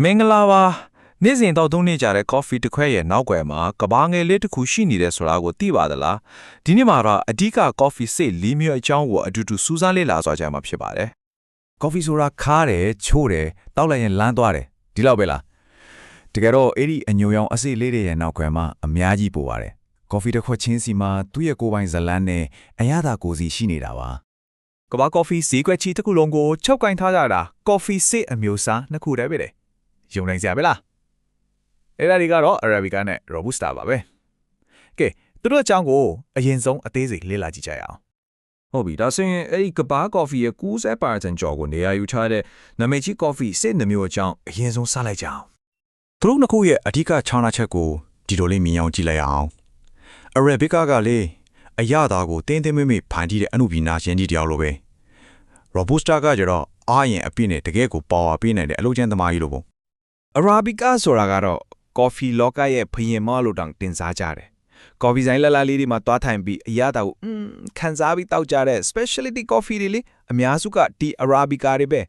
မင်္ဂလာပါနေ့စဉ်တော့သုံးနေကြတဲ့ coffee တစ်ခွက်ရဲ့နောက်ွယ်မှာကဘာငယ်လေးတစ်ခုရှိနေတယ်ဆိုတာကိုသိပါသလားဒီနေ့မှာတော့အဓိက coffee စိတ်၄မျိုးအကြောင်းကိုအတူတူစူးစမ်းလေ့လာသွားကြမှာဖြစ်ပါတယ် coffee ဆိုတာခါတယ်ချိုးတယ်တောက်လိုက်ရင်လန်းသွားတယ်ဒီလောက်ပဲလားတကယ်တော့အဲ့ဒီအညိုရောင်အစိလေးတွေရဲ့နောက်ွယ်မှာအများကြီးပိုပါတယ် coffee တစ်ခွက်ချင်းစီမှာသူ့ရဲ့ကိုယ်ပိုင်ဇလန်းနဲ့အရသာကိုစီရှိနေတာပါကဘာကော်ဖီဈေးကွက်ချီတစ်ခုလုံးကိုချုပ်ကင်ထားကြတာကော်ဖီစစ်အမျိုးအစားနှစ်ခုတည်းပဲတဲ့ယုံနိုင်ကြပဲလားအဲ့ဒါတွေကတော့ Arabica နဲ့ Robusta ပါပဲကဲသူတို့အကြောင်းကိုအရင်ဆုံးအသေးစိတ်လေ့လာကြည့်ကြရအောင်ဟုတ်ပြီဒါဆိုရင်အဲ့ဒီကဘာကော်ဖီရဲ့90%ကျော်ကိုနေရာယူထားတဲ့နာမည်ကြီးကော်ဖီစစ်နှမျိုးအကြောင်းအရင်ဆုံးစလိုက်ကြအောင်သူတို့နှစ်ခုရဲ့အဓိကခြားနာချက်ကိုဒီလိုလေးမြင်အောင်ကြည့်လိုက်အောင် Arabica ကလေအရသာကိုတင်းတင်းမမေ့ဖန်တီးတဲ့အမှုပညာရှင်ကြီးတယောက်လိုပဲ Robusta ကကျတော့အားရင်အပြည့်နဲ့တကယ်ကိုပါဝါပေးနိုင်တဲ့အလုပ်ကျန်းသမားကြီးလိုပေါ့ Arabica ဆိုတာကတော့ကော်ဖီလောကရဲ့ဖယင်မောလို့တောင်တင်စားကြတယ်ကော်ဖီဆိုင်လာလေးတွေမှာတွားထိုင်ပြီးအရသာကိုခံစားပြီးတောက်ကြတဲ့ specialty coffee တွေလေအများစုကဒီ Arabica တွေပဲ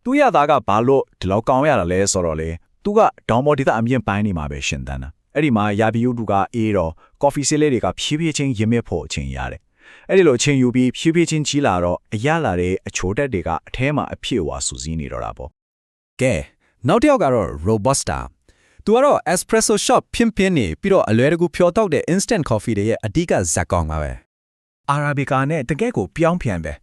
သူရသားကဘာလို့ဒီလောက်ကောင်းရတာလဲဆိုတော့လေသူကဒေါင်းမော်ဒေတာအမြင့်ပိုင်းနေမှာပဲရှင်သန်တာအဲ့ဒီမှာယာဘီယုတူကအေးတော့ကော်ဖီဆေးလေးတွေကဖြည်းဖြည်းချင်းရင်းမြစ်ဖို့အချိန်ရတယ်အဲ့ဒီလိုအချိန်ယူပြီးဖြည်းဖြည်းချင်းကြီးလာတော့အရလာတဲ့အချိုးတက်တွေကအထဲမှာအဖြစ်ဝါစူးစီးနေတော့တာပေါ့ကဲနောက်တစ်ယောက်ကတော့ Robusta သူကတော့ espresso shot ဖြင်းနေပြီးတော့အလွယ်တကူဖြောတောက်တဲ့ instant coffee တွေရဲ့အဓိကဇာတ်ကောင်ပါပဲ Arabica နဲ့တကယ့်ကိုပြောင်းပြန်ပဲ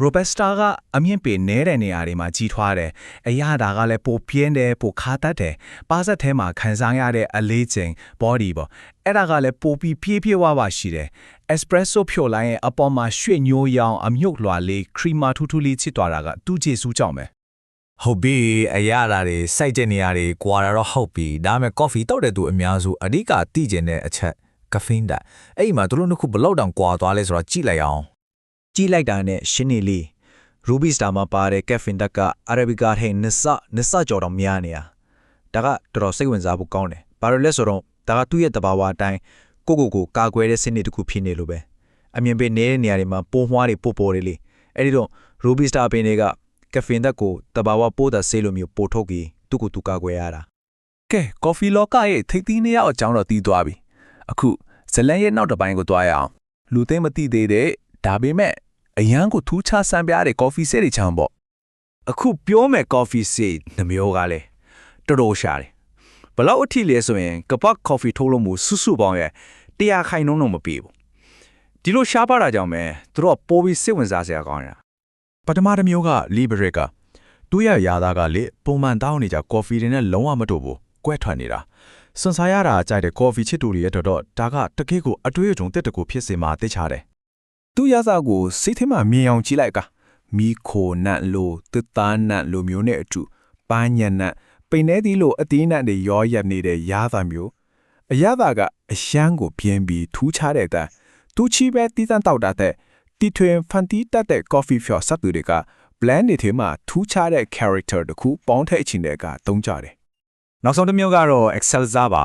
Robusta ကအမြင့်ပေနဲတဲ့နေရာတွေမှာကြီးထွားတယ်အရသာကလည်းပိုပြင်းတယ်ပိုခါတတ်တယ်ပါစက်ထဲမှာခံစားရတဲ့အလေးချိန် body ပေါ့အဲ့ဒါကလည်းပိုပြီးပြေးပြေးဝဝရှိတယ် espresso ဖြိုလိုက်ရင်အပေါ်မှာရွှေညိုးရောင်အမြုပ်လွှာလေး cream ထူးထူးလေးချစ်သွားတာကသူ့ကျေစုကြောင့်ပဲဟုတ်ပြီအရသာတွေစိုက်တဲ့နေရာတွေကွာတာတော့ဟုတ်ပြီဒါပေမဲ့ coffee တောက်တဲ့သူအများစုအဓိကသိကျင်တဲ့အချက် caffeine ဓာတ်အဲ့ဒီမှာတို့နှစ်ခုဘလောက်တောင်ကွာသွားလဲဆိုတော့ကြည့်လိုက်အောင်ကြည့်လိုက်တာနဲ့ရှင်းနေလေ Robusta မှာပါတဲ့ caffeine ဓာတ်က Arabica ထဲနှစ်ဆကျော်တော့များနေတာဒါကတော်တော်စိတ်ဝင်စားဖို့ကောင်းတယ်ဘာလို့လဲဆိုတော့ဒါကသူ့ရဲ့တဘာဝအတိုင်းကိုကာကွယ်တဲ့စနစ်တစ်ခုဖြစ်နေလို့ပဲအမြင်ပေးနေတဲ့နေရာတွေမှာပိုးမွှားတွေပို့ပေါ်တယ်လေအဲ့ဒီတော့ Robusta ပင်တွေကကဖေင်ဓာတ်ကိုတဘာဝပိုးတာဆေးလိုမျိုးပို့ထုတ်ပြီးသူ့ကိုသူကာကွယ်ရတာကဲကော်ဖီလောကရဲ့ထိပ်သီးနှစ်ယောက်အကြောင်းတော့တီးသွားပြီအခုဇလန်ရဲ့နောက်တစ်ပိုင်းကိုတွားရအောင်လူသိမသိသေးတဲ့ဒါပေမဲ့အရန်ကိုထူးခြားစံပြတဲ့ကော်ဖီဆေးတွေချမ်းပေါ့အခုပြောမယ်ကော်ဖီဆေးနှမျိုးကလည်းတော်တော်ရှာတယ်ဘလောက်အထိလဲဆိုရင်ကပတ်ကော်ဖီထုတ်လို့မှုစုပေါင်းရဲ့100ခိုင်နှုန်းတော့မပြေဘူးဒီလိုရှားပါတာကြောင့်ပဲသူတို့ပိုပြီးစိတ်ဝင်စားစရာကောင်းတာပထမတစ်မျိုးက Liberica သူ့ရဲ့ရာသားကလေပုံမှန်တောင်းနေကြကော်ဖီတွေနဲ့လုံးဝမတူဘူးကွဲထွက်နေတာစွန်စားရတာကြိုက်တဲ့ကော်ဖီချစ်တူတွေရဲ့တော့ဒါကတကယ့်ကိုအတွေ့အကြုံတစ်တကူဖြစ်စေမှာသိချတယ်သူ့ရစားကိုစိတ်ထဲမှာမြင်အောင်ကြည့်လိုက်ကမီခိုနတ်လိုတစ်သားနတ်လိုမျိုးနဲ့အတူပန်းညံနတ်ပိန်နေသည်လိုအသီးနတ်တွေရောရပ်နေတဲ့ရသားမျိုးအရသာကအရှမ်းကိုပြင်းပြီးထူးခြားတဲ့တဲ့သူချီပဲတီးတန်းတောက်တာတဲ့တီထွင်ဖန်တီးတတ်တဲ့ coffee ဖြော်စပ်သူတွေက blend တွေထဲမှာထူးခြားတဲ့ character တခုပေါင်းထည့်ချင်တဲ့ကသုံးကြတယ်နောက်ဆုံးတစ်မျိုးကတော့ Excelsa ပါ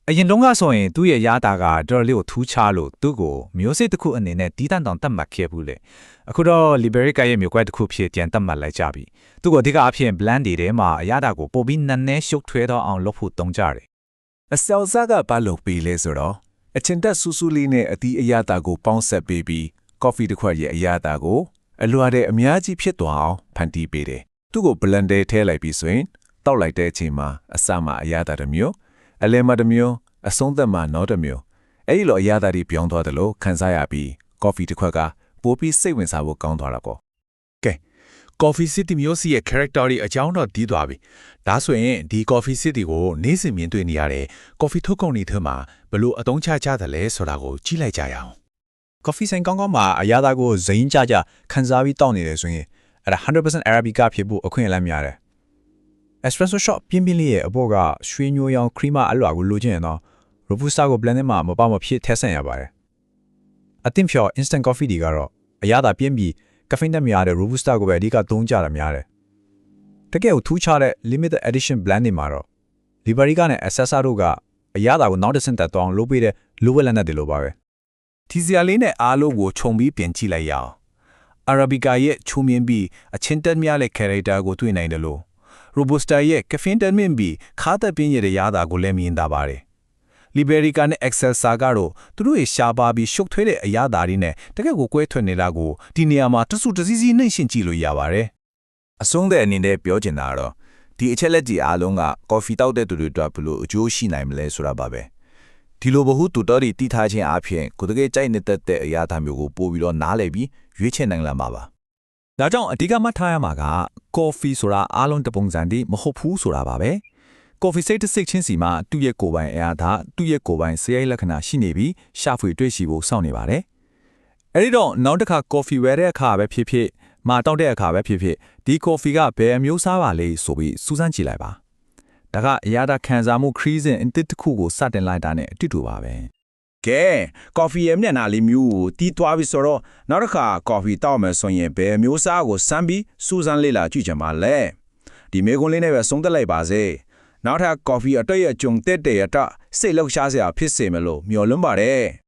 အရင်တုန်းကဆိုရင်သူ့ရဲ့ရတာကတော်တော်လေးကိုထူးခြားလို့သူ့ကိုမျိုးစိတစ်ခုအနေနဲ့တီးတန်းတောင်တတ်မှတ်ခဲ့ဘူးလေအခုတော့ Liberica ရဲ့မျိုးကွက်တစ်ခုဖြစ်ပြန်တတ်မှတ်လိုက်ကြပြီသူ့ကိုအဓိကအဖြစ် blend တွေထဲမှာအရတာကိုပိုပြီးနန်းနဲရှုပ်ထွေးတော့အောင်လုပ်ဖို့သုံးကြတယ် Excelsa ကဘာလို့ပြီးလဲဆိုတော့အချင်းတက်ဆူဆူလေးနဲ့အသီးအရတာကိုပေါင်းဆက်ပေးပြီးcoffee တစ်ခွက်ရဲ့အရသာကိုအလွာတဲ့အများကြီးဖြစ်သွားအောင်ဖန်တီးပေးတယ်။သူ့ကို blender ထဲလိုက်ပြီးဆိုရင်တောက်လိုက်တဲ့အချိန်မှာအစမှအရသာတစ်မျိုးအလယ်မှာတစ်မျိုးအဆုံးသက်မှာနောက်တစ်မျိုးအဲ့ဒီလိုအရသာတွေပြောင်းသွားတယ်လို့ခန်းစားရပြီး coffee တစ်ခွက်ကပိုပြီးစိတ်ဝင်စားဖို့ကောင်းသွားတာပေါ့။ကဲ coffee city မျိုးစီရဲ့ character တွေအကြောင်းတော့ဒီသွားပြီ။ဒါဆိုရင်ဒီ coffee city ကိုနေ့စဉ်မြင်တွေ့နေရတဲ့ coffee ထုတ်ကုန်တွေထဲမှာဘယ်လိုအသုံးချကြတယ်လဲဆိုတာကိုကြည့်လိုက်ကြရအောင်။ coffee ဆိုင်ကောင်းမှာအရသာကိုဇိမ်းကြခန်းစားပြီးတောက်နေတယ်ဆိုရင်အဲ့ဒါ 100% Arabica ဖြစ်ဖို့အခွင့်အလမ်းများတယ် espresso shot ပြင်းလေးရဲ့အပေါ်ကရွှေညိုရောင် cream အလွှာကိုလိုချင်ရင်တော့ Robusta ကို blend ထဲမှာမပေါမဖြစ်ထည့်ဆန့်ရပါတယ်အသင့်ဖြော် instant coffee တွေကတော့အရသာပြင်းပြီး caffeine တက်များတဲ့ Robusta ကိုပဲအဓိကသုံးကြတာများတယ်တကယ်ကိုထူးခြားတဲ့ limited edition blend တွေမှာတော့ Liberica နဲ့ Excelsa တို့ကအရသာကိုနောက်တစ်ဆင့်တက်သွားအောင်လုပ်ပေးတဲ့လိုဝက်လက်နက်တွေလိုပါပဲဒီစရာလေးနဲ့အားလုံးကိုခြုံပြီးပြင်ကြည့်လိုက်ရအောင် Arabica ရဲ့ချုံမြင့်ပြီးအချင်းတက်များတဲ့ character ကိုတွေ့နိုင်တယ်လို့ Robusta ရဲ့ caffeine တမင်ပြီးခါသက်ပြင်းရတဲ့ရတာကိုလည်းမြင်တာပါတယ်။ Liberica နဲ့ Excelsa ကတော့သူတို့ရဲ့ရှားပါပြီးရှုပ်ထွေးတဲ့အရာဓာတ်တွေနဲ့တကယ့်ကိုကွဲထွက်နေတာကိုဒီနေရာမှာတဆူတစည်းစည်းနှိမ့်ရှင်းကြည့်လို့ရပါတယ်။ အဆုံးတဲ့အနေနဲ့ပြောချင်တာကတော့ဒီအချက်လက်ကြီးအားလုံးကကော်ဖီတောက်တဲ့သူတွေအတွက်ဘယ်လိုအကျိုးရှိနိုင်မလဲဆိုတာပါပဲဒီလိုဘဟုတူတော်တွေတီးထားခြင်းအပြင်ကိုယ်တကယ်ကြိုက်နေတဲ့အရာသားမျိုးကိုပို့ပြီးတော့နားလည်ပြီးရွေးချယ်နိုင်လာမှာပါ ဒါကြောင့်အဓိကမှတ်ထားရမှာကကော်ဖီဆိုတာအားလုံးတပုံစံတည်းမဟုတ်ဘူးဆိုတာပါပဲကော်ဖီစိတ်တစ်စိတ်ချင်းစီမှာသူ့ရဲ့ကိုယ်ပိုင်အရာသာသူ့ရဲ့ကိုယ်ပိုင်စရိုက်လက္ခဏာရှိနေပြီးရှာဖွေတွေ့ရှိဖို့စောင့်နေပါတယ်အဲဒီတော့နောက်တစ်ခါကော်ဖီဝယ်တဲ့အခါပဲဖြစ်ဖြစ်မာတောက်တဲ့အခါပဲဖြစ်ဖြစ်ဒီကော်ဖီကဘယ်အမျိုးအစားပါလဲဆိုပြီးစူးစမ်းကြည့်လိုက်ပါဒါကအရာသာခံစားမှုခရီးစဉ်အသစ်တစ်ခုကိုစတင်လိုက်တာနဲ့အတူတူပါပဲ ကဲကော်ဖီရဲ့မျက်နှာလေးမျိုးကိုတီးသွားပြီဆိုတော့နောက်တစ်ခါကော်ဖီတောက်မယ်ဆိုရင်ဘယ်မျိုးစားကိုစမ်းပြီးစူးစမ်းလေ့လာကြည့်ကြပါလဲဒီမေကွန်းလေးနဲ့ပဲဆုံးသက်လိုက်ပါစေနောက်ထပ်ကော်ဖီအတွေ့အကြုံတက်တဲ့အတစိတ်လောက်ရှားစရာဖြစ်စေမလို့မျှော်လင့်ပါတယ်